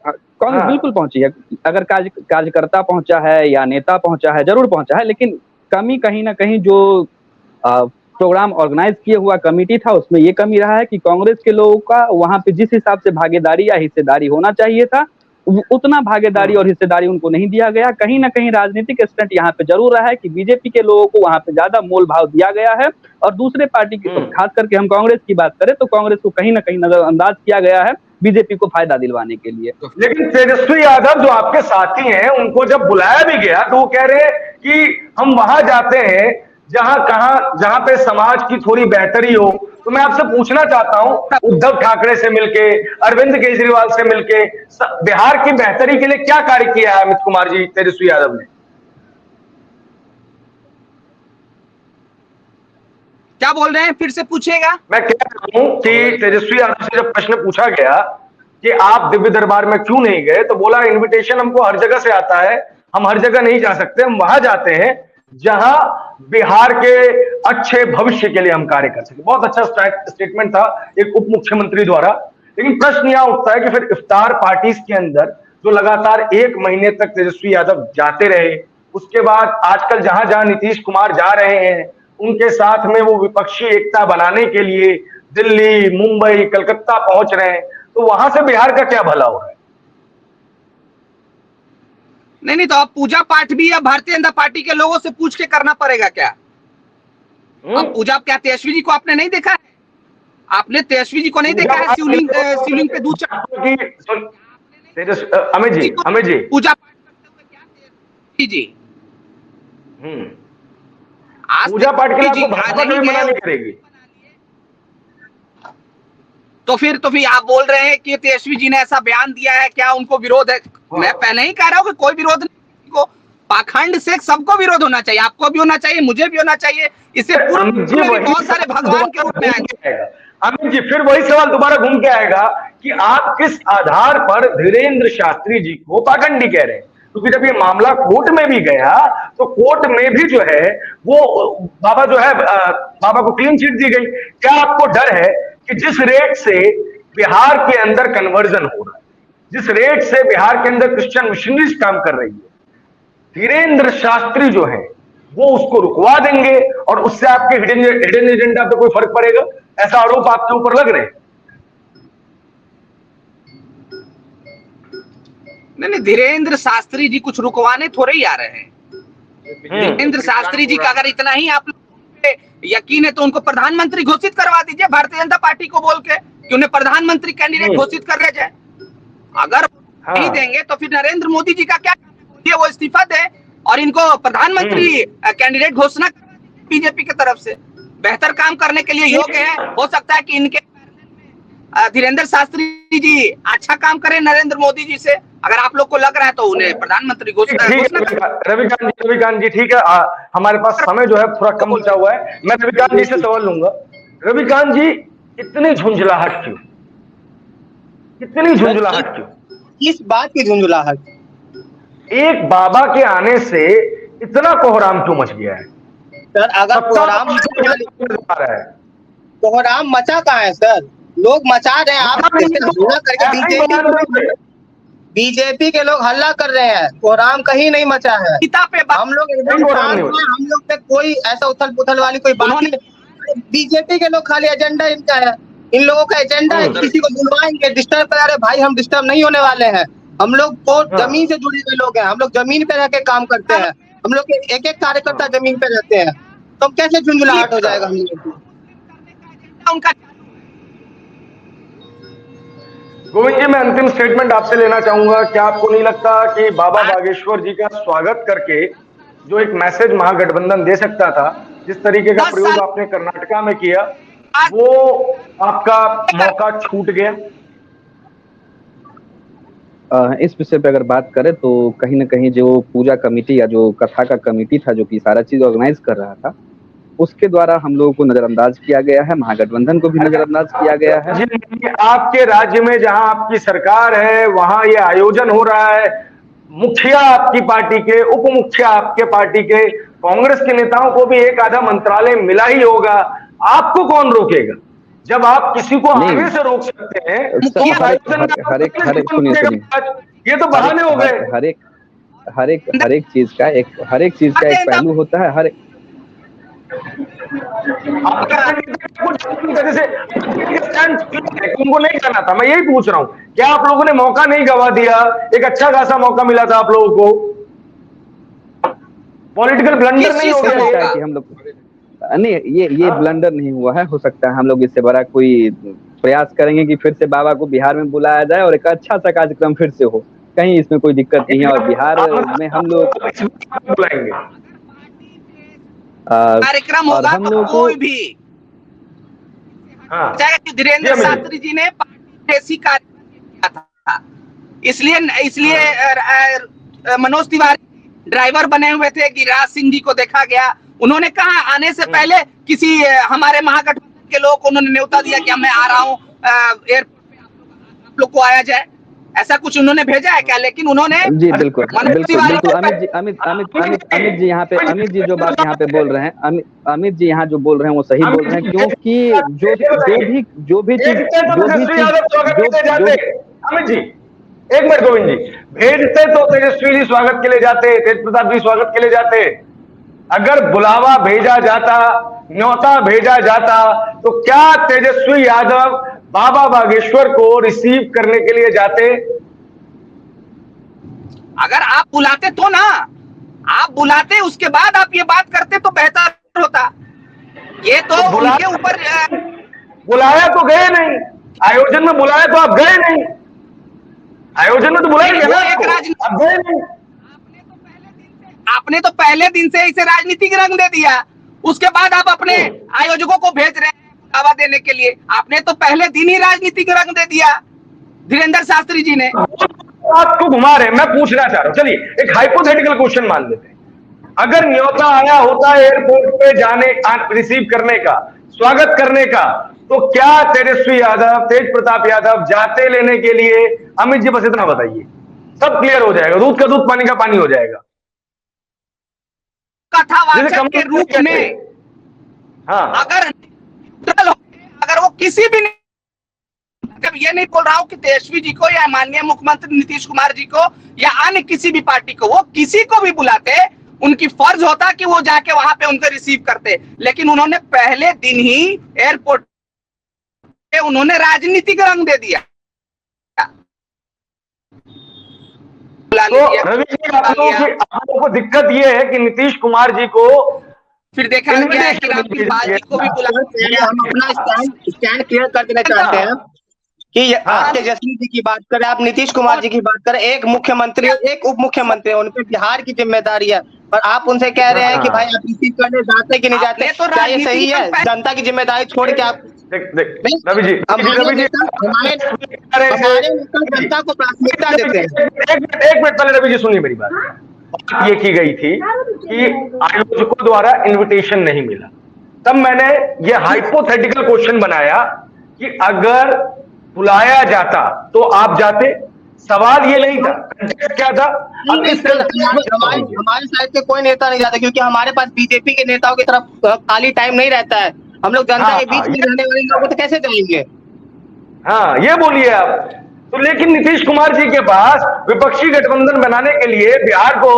कांग्रेस बिल्कुल पहुंची है। अगर कार्यकर्ता पहुंचा है या नेता पहुंचा है, जरूर पहुंचा है, लेकिन कमी कहीं ना कहीं जो प्रोग्राम ऑर्गेनाइज किया हुआ कमेटी था उसमें ये कमी रहा है कि कांग्रेस के लोगों का वहां पे जिस हिसाब से भागीदारी या हिस्सेदारी होना चाहिए था, उतना भागीदारी और हिस्सेदारी उनको नहीं दिया गया। कहीं ना कहीं राजनीतिक स्टंट यहाँ पे जरूर रहा है कि बीजेपी के लोगों को वहां पे ज्यादा मोल भाव दिया गया है, और दूसरे पार्टी की, खास करके हम कांग्रेस की बात करें तो कांग्रेस को कहीं ना कहीं नजरअंदाज किया गया है बीजेपी को फायदा दिलवाने के लिए। लेकिन तेजस्वी यादव जो आपके साथी हैं, उनको जब बुलाया भी गया तो वो कह रहे हैं कि हम वहां जाते हैं जहां पे समाज की थोड़ी बेहतरी हो। तो मैं आपसे पूछना चाहता हूं, उद्धव ठाकरे से मिलके, अरविंद केजरीवाल से मिलके बिहार की बेहतरी के लिए क्या कार्य किया है अमित कुमार जी, तेजस्वी यादव ने? क्या बोल रहे हैं, फिर से पूछिएगा। मैं कह रहा हूं कि तेजस्वी यादव से जब प्रश्न पूछा गया कि आप दिव्य दरबार में क्यों नहीं गए, तो बोला इनविटेशन हमको हर जगह से आता है, हम हर जगह नहीं जा सकते, हम वहां जाते हैं जहां बिहार के अच्छे भविष्य के लिए हम कार्य कर सके। बहुत अच्छा स्टेटमेंट था एक उप मुख्यमंत्री द्वारा। लेकिन प्रश्न यह उठता है कि फिर इफ्तार पार्टीज के अंदर जो लगातार 1 महीने तक तेजस्वी यादव जाते रहे, उसके बाद आजकल जहां जहां नीतीश कुमार जा रहे हैं उनके साथ में वो विपक्षी एकता बनाने के लिए दिल्ली, मुंबई, कलकत्ता पहुंच रहे हैं, तो वहां से बिहार का क्या भला हो रहा है? नहीं, तो अब पूजा पाठ भी अब भारतीय जनता पार्टी के लोगों से पूछ के करना पड़ेगा क्या? अब पूजा, क्या तेजस्वी जी को आपने नहीं देखा है? आपने तेजस्वी जी को नहीं देखा है शिवलिंग पे दूध अमित जी पूजा पाठ करते हुए क्या तेजस्वी जी? पूजा पाठ के लिए आपको भाजपा कभी मना नहीं करेगी। तो फिर आप बोल रहे हैं कि तेजस्वी जी ने ऐसा बयान दिया है, क्या उनको विरोध है? मैं पहले ही कह रहा हूँ कि कोई विरोध नहीं, को पाखंड से सबको विरोध होना चाहिए, आपको भी होना चाहिए, मुझे भी होना चाहिए। इससे पूर्व में बहुत सारे भगवान के रूप में आएंगे। अमित जी, फिर वही सवाल दोबारा घूम के आएगा कि आप किस आधार पर धीरेंद्र शास्त्री जी को पाखंडी कह रहे हैं? क्योंकि जब ये मामला कोर्ट में भी गया तो कोर्ट में भी जो है वो बाबा जो है बाबा को क्लीन चिट दी गई। क्या आपको डर है कि जिस रेट से बिहार के अंदर कन्वर्जन हो रहा है, जिस रेट से बिहार के अंदर क्रिश्चियन मिशनरीज काम कर रही है, धीरेंद्र शास्त्री जो है वो उसको रुकवा देंगे और उससे आपके हिडन एजेंडा पे कोई फर्क पड़ेगा? ऐसा आरोप आपके ऊपर लग रहे हैं। नहीं, धीरेंद्र शास्त्री जी कुछ रुकवाने थोड़े ही आ रहे हैं। धीरेंद्र शास्त्री जी का अगर इतना ही आप लोगों पे यकीन है तो उनको प्रधानमंत्री घोषित करवा दीजिए नहीं जनता पार्टी को बोल के कि उन्हें प्रधानमंत्री कैंडिडेट घोषित कर दिया जाए। अगर नहीं देंगे तो फिर नरेंद्र मोदी जी का क्या, बोलिए वो इस्तीफा दे और इनको प्रधानमंत्री कैंडिडेट घोषणा बीजेपी की तरफ से। बेहतर काम करने के लिए योग्य है, हो सकता है कि इनके धीरेंद्र शास्त्री जी अच्छा काम करें नरेंद्र मोदी जी से। अगर आप लोग को लग रहा है तो उन्हें प्रधानमंत्री घोषणा। रविकांत जी ठीक है, हमारे पास समय जो है थोड़ा कम बचा हुआ है, मैं रविकांत जी से सवाल लूंगा। रविकांत जी, इतनी झुंझलाहट क्यों? कितनी झुंझलाहट क्यों? किस बात की झुंझलाहट? एक बाबा के आने से इतना कोहराम क्यों मच गया है? सर अगर कोहराम मचा कहाँ है सर? लोग मचा रहे हैं, आप हल्ला करके बीजेपी के लोग हल्ला कर रहे हैं, कोहराम कहीं नहीं मचा है। हम लोग एकदम शांत हैं, हम लोग पे कोई ऐसा उथल पुथल वाली कोई बात नहीं। बीजेपी के लोग खाली एजेंडा इनका है, इन लोगों का एजेंडा है किसी को बुलवाएंगे, डिस्टर्ब करा रहे। भाई हम डिस्टर्ब नहीं होने वाले हैं, हम लोग तो जमीन से जुड़े हुए लोग हैं, हम लोग जमीन पे रह के काम करते हैं, हम लोग एक एक कार्यकर्ता जमीन पे रहते हैं, तो कैसे झुंझलाहट हो जाएगा हम लोग? गोविंद जी, मैं अंतिम स्टेटमेंट आपसे लेना चाहूंगा। क्या आपको नहीं लगता कि बाबा बागेश्वर जी का स्वागत करके जो एक मैसेज महागठबंधन दे सकता था, जिस तरीके का प्रयोग आपने कर्नाटका में किया, वो आपका मौका छूट गया? इस विषय पे अगर बात करें तो कहीं ना कहीं जो पूजा कमेटी या जो कथा का कमेटी था जो कि सारा चीज ऑर्गेनाइज कर रहा था, उसके द्वारा हम लोगों को नजरअंदाज किया गया है, महागठबंधन को भी नजरअंदाज किया गया है। जी, आपके राज्य में जहां आपकी सरकार है वहां ये आयोजन हो रहा है, मुखिया आपकी पार्टी के, उप मुखिया आपके पार्टी के, कांग्रेस के नेताओं को भी एक आधा मंत्रालय मिला ही होगा, आपको कौन रोकेगा? जब आप किसी को आगे से रोक सकते हैं तो ये तो बहाने हो गए। हर एक चीज का एक पहलू होता है। उनको नहीं करना था, मैं यही पूछ रहा हूँ, क्या आप लोगों ने मौका नहीं गवा दिया? एक अच्छा खासा मौका मिला था आप लोगों को, पॉलिटिकल ब्लंडर नहीं हो गया कि हम लोग नहीं, ये ब्लंडर नहीं हुआ है। हो सकता है हम लोग इससे बड़ा कोई प्रयास करेंगे कि फिर से बाबा को बिहार में बुलाया जाए और एक अच्छा सा कार्यक्रम फिर से हो, कहीं इसमें कोई दिक्कत नहीं है। और बिहार में हम लोग बुलाएंगे, कार्यक्रम होगा हम तो लोग कोई भी, चाहे धीरेन्द्र शास्त्री जी ने पार्टी कार्य किया था, इसलिए मनोज तिवारी ड्राइवर बने हुए थे, गिरिराज सिंह जी को देखा गया, उन्होंने कहा आने से पहले किसी हमारे महागठबंधन के लोग उन्होंने न्योता दिया कि मैं आ रहा हूँ एयरपोर्ट पे, आप लोग को आया जाए, ऐसा कुछ उन्होंने भेजा है क्या? लेकिन उन्होंने जी बिल्कुल अमित जी यहाँ पे, अमित जी जो बात यहाँ पे बोल रहे हैं, अमित जी यहाँ जो बोल रहे हैं वो सही बोल रहे हैं, क्योंकि जो भी अमित जी, एक मिनट गोविंद जी, भेजते तो तेजस्वी जी स्वागत के लिए जाते, तेज प्रताप जी स्वागत के लिए जाते। अगर बुलावा भेजा जाता, न्योता भेजा जाता, तो क्या तेजस्वी यादव बाबा बागेश्वर को रिसीव करने के लिए जाते? अगर आप बुलाते तो ना, आप बुलाते उसके बाद आप ये बात करते तो बेहतर होता। ये तो उनके ऊपर बुलाया तो गए नहीं, आयोजन में बुलाया तो आप गए नहीं, आयोजन में तो बुलाया गया, आप गए नहीं। आपने तो पहले दिन से इसे राजनीतिक रंग दे दिया, उसके बाद आप अपने आयोजकों को भेज रहे हैं बुलावा देने के लिए। आपने तो पहले दिन ही राजनीतिक रंग दे दिया धीरेन्द्र शास्त्री जी ने। आपको घुमा रहे, मैं पूछना चाह रहा हूं, चलिए एक हाइपोथेटिकल क्वेश्चन मान लेते हैं, अगर न्योता आया होता एयरपोर्ट पे जाने, रिसीव करने का, स्वागत करने का, तो क्या तेजस्वी यादव, तेज प्रताप यादव जाते लेने के लिए? अमित जी बस इतना बताइए, सब क्लियर हो जाएगा, दूध का दूध पानी का पानी हो जाएगा। कथावाचक के रूप में अगर वो किसी भी, ये नहीं बोल रहा हूं कि तेजस्वी जी को या माननीय मुख्यमंत्री नीतीश कुमार जी को या अन्य किसी भी पार्टी को, वो किसी को भी बुलाते, उनकी फर्ज होता कि वो जाके वहां पे उनको रिसीव करते, लेकिन उन्होंने पहले दिन ही एयरपोर्ट पे उन्होंने राजनीतिक रंग दे दिया। तो रवि जी, आप लोगों को दिक्कत ये है कि नीतीश कुमार जी को फिर देखा गया कि रामपाल जी को भी बुलाया। हम अपना स्टैंड क्लियर कर देना चाहते हैं कि आप तेजस्वी जी की बात करें, आप नीतीश कुमार जी की बात करें, एक मुख्यमंत्री एक उप मुख्यमंत्री, उनके बिहार की जिम्मेदारी है, और आप उनसे कह रहे हैं कि भाई आप रिसीव करने जाते कि नहीं जाते, तो क्या ये सही है? जनता की जिम्मेदारी छोड़ के आप रवि जी, हमारे जनता को प्राथमिकता देते हैं। एक मिनट पहले रवि जी सुनिए मेरी बात। ये की गई थी कि आयोजकों द्वारा इनविटेशन नहीं मिला, तब मैंने ये हाइपोथेटिकल क्वेश्चन बनाया कि अगर बुलाया जाता तो आप जाते। सवाल ये नहीं था, क्या था? हमारे साइड से कोई नेता नहीं जाता, क्योंकि हमारे पास बीजेपी के नेताओं की तरफ खाली टाइम नहीं रहता है। हम लोग जनता के बीच में रहने वाले लोगों तो कैसे जाएंगे? हाँ, ये बोलिए आप तो। लेकिन नीतीश कुमार जी के पास विपक्षी गठबंधन बनाने के लिए बिहार को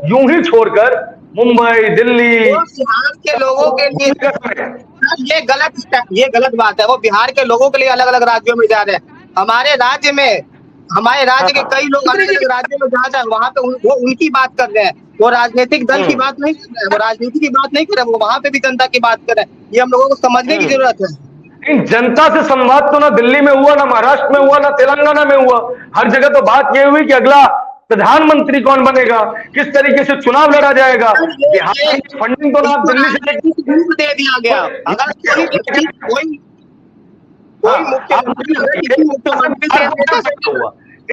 यूं ही छोड़कर मुंबई, दिल्ली, बिहार के लोगों के लिए ये गलत बात है। वो बिहार के लोगों के लिए अलग अलग राज्यों में जा रहे हैं। हमारे राज्य के कई लोग अलग अलग राज्यों में जा रहे हैं, वहाँ पे वो उनकी बात कर रहे हैं। वो राजनीतिक दल की बात नहीं कर रहे हैं, वो राजनीति की बात नहीं कर रहे हैं, वो वहाँ पे भी जनता की बात कर रहे हैं। ये हम लोगों को समझने की जरूरत है। जनता से संवाद तो ना दिल्ली में हुआ, ना महाराष्ट्र में हुआ, ना तेलंगाना में हुआ। हर जगह तो बात ये हुई कि अगला प्रधानमंत्री कौन बनेगा, किस तरीके से चुनाव लड़ा जाएगा। बिहार में फंडिंग तो ना दिल्ली से दे दिया गया। अगर कोई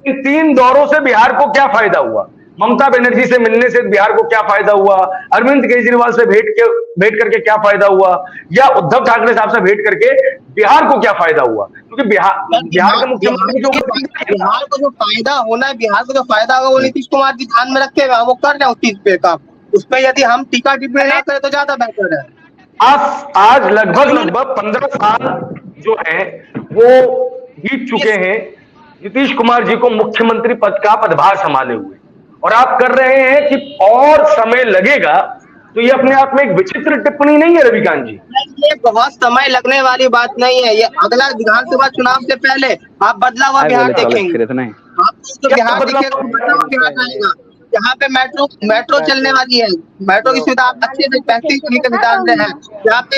इन 3 दौरों से बिहार को क्या फायदा हुआ? ममता बनर्जी से मिलने से बिहार को क्या फायदा हुआ, अरविंद केजरीवाल से भेंट करके क्या फायदा हुआ, या उद्धव ठाकरे साहब से भेंट करके बिहार को क्या फायदा हुआ? क्योंकि बिहार का मुख्यमंत्री बिहार को जो फायदा होना है, बिहार को जो फायदा होगा वो नीतीश कुमार जी ध्यान में रखे हुए, वो कर रहे हैं उस चीज पे काम। उस पर यदि हम टीका टिप्पणी ना करें तो ज्यादा बेहतर है। आज लगभग 15 साल जो है वो बीत चुके हैं नीतीश कुमार जी को मुख्यमंत्री पद का पदभार संभाले हुए, और आप कर रहे हैं कि और समय लगेगा। तो ये अपने आप में एक विचित्र टिप्पणी नहीं है रविकांत जी? ये बहुत समय लगने वाली बात नहीं है। ये अगला विधानसभा चुनाव से पहले आप बदला हुआ बिहार देखेंगे। आप तो बिहार देखेंगे, बदला हुआ बिहार आएगा। यहाँ पे मेट्रो चलने वाली है, मेट्रो की सुविधा आप अच्छे से 35 तरीके से डाल रहे हैं। यहाँ पे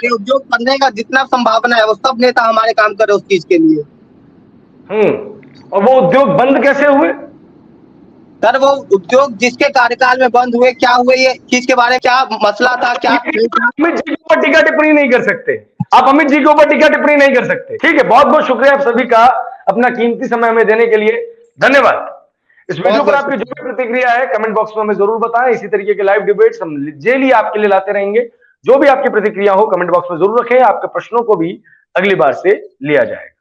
उद्योग बनने का जितना संभावना है वो सब नेता हमारे काम करे उस चीज के लिए। और वो उद्योग बंद कैसे हुए? सर वो उद्योग जिसके कार्यकाल में बंद हुए, क्या हुए, ये चीज के बारे में क्या मसला था, क्या अमित जी के ऊपर टीका टिप्पणी नहीं कर सकते आप, अमित जी के ऊपर टीका टिप्पणी नहीं कर सकते। ठीक है, बहुत बहुत शुक्रिया आप सभी का अपना कीमती समय हमें देने के लिए, धन्यवाद। इस वीडियो पर आपकी जो भी प्रतिक्रिया है कमेंट बॉक्स में हमें जरूर बताएं। इसी तरीके के लाइव डिबेट्स हम डेली आपके लिए लाते रहेंगे। जो भी आपकी प्रतिक्रिया हो कमेंट बॉक्स में जरूर रखें, आपके प्रश्नों को भी अगली बार से लिया जाएगा।